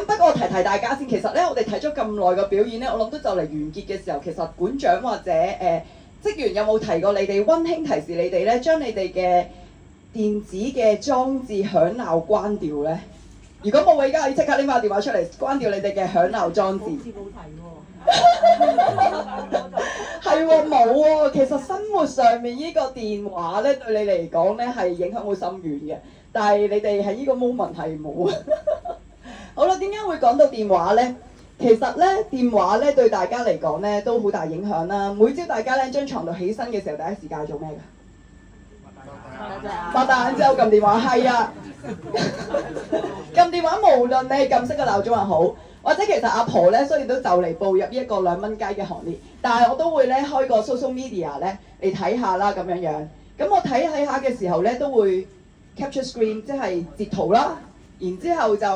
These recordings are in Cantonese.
不過我提大家先，其實咧我哋睇咗咁耐嘅表演咧，我諗都就嚟完結嘅時候，其實館長或者職員有冇提過你哋溫馨提示你哋咧，將你哋嘅電子嘅裝置響鬧關掉咧？如果冇，我而家可以即刻拎翻個電話出嚟，關掉你哋嘅響鬧裝置。好似冇提喎。係喎，冇喎。其實生活上面呢個電話咧，對你嚟講咧係影響好深遠嘅。但係你哋喺呢個 moment 係冇啊。好啦，點解會講到電話咧？其實咧，電話咧對大家嚟講咧都好大影響啦。每朝大家咧張床度起身嘅時候，第一時間係做咩㗎？擘大眼之後撳電話，係啊。撳電話無論你係撳熄個鬧鐘又好，或者其實阿婆咧雖然都就嚟步入呢一個2蚊雞嘅行列，但係我都會咧開個 social media 咧嚟睇下啦咁樣樣。咁我睇下嘅時候咧都會 capture screen， 即係截圖啦，然之後就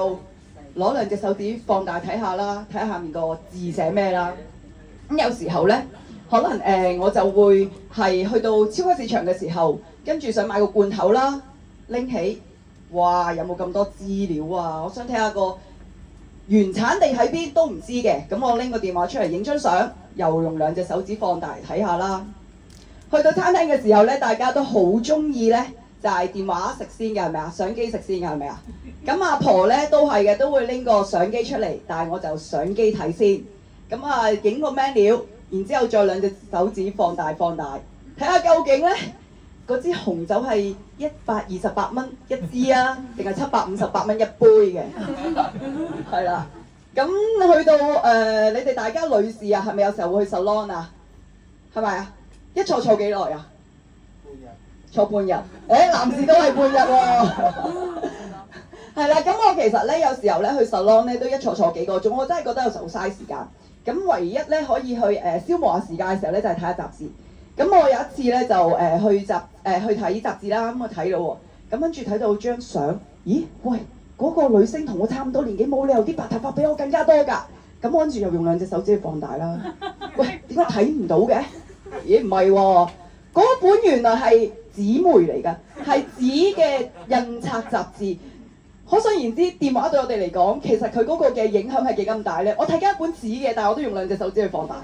攞2隻手指放大睇下啦，睇下下面個字寫咩啦。咁有時候咧，可能我就會係去到超級市場嘅時候，跟住想買個罐頭啦，拎起。哇！有冇咁多資料啊？我想睇下個原產地喺邊都唔知嘅，咁我拎個電話出嚟影張相，又用2隻手指放大睇下啦。去到餐廳嘅時候咧，大家都好中意咧，就係電話食先嘅係咪啊？相機食先嘅係咪啊？咁阿婆咧都係嘅，都會拎個相機出嚟，但係我就相機睇先。咁啊影個 menu，然之後再2隻手指放大，睇下究竟咧嗰支紅酒係128蚊一支啊，定係758蚊一杯嘅？係啦。咁去到你哋大家女士啊，係咪有時候會去 salon 啊？係咪啊？一坐幾耐啊？半日。坐半日。男士都係半日喎。係啦，咁我其實咧有時候咧去 salon 咧都一坐幾個鐘，我真係覺得有時候好嘥時間。咁唯一咧可以去消磨下時間嘅時候咧，就係睇下雜誌。咁我有一次咧就去睇雜誌啦，咁我睇到喎，咁跟住睇到張相，咦喂，嗰個女星同我差唔多年紀，冇理由啲白頭髮比我更加多㗎。咁我跟住又用2隻手指去放大啦。喂，點解睇唔到嘅？咦唔係喎，嗰本原來係紙媒嚟㗎，係紙嘅印刷雜誌。可想而知，電話對我哋嚟講，其實佢嗰個嘅影響係幾咁大咧？我睇緊一本紙嘅，但係我都用2隻手指去放大。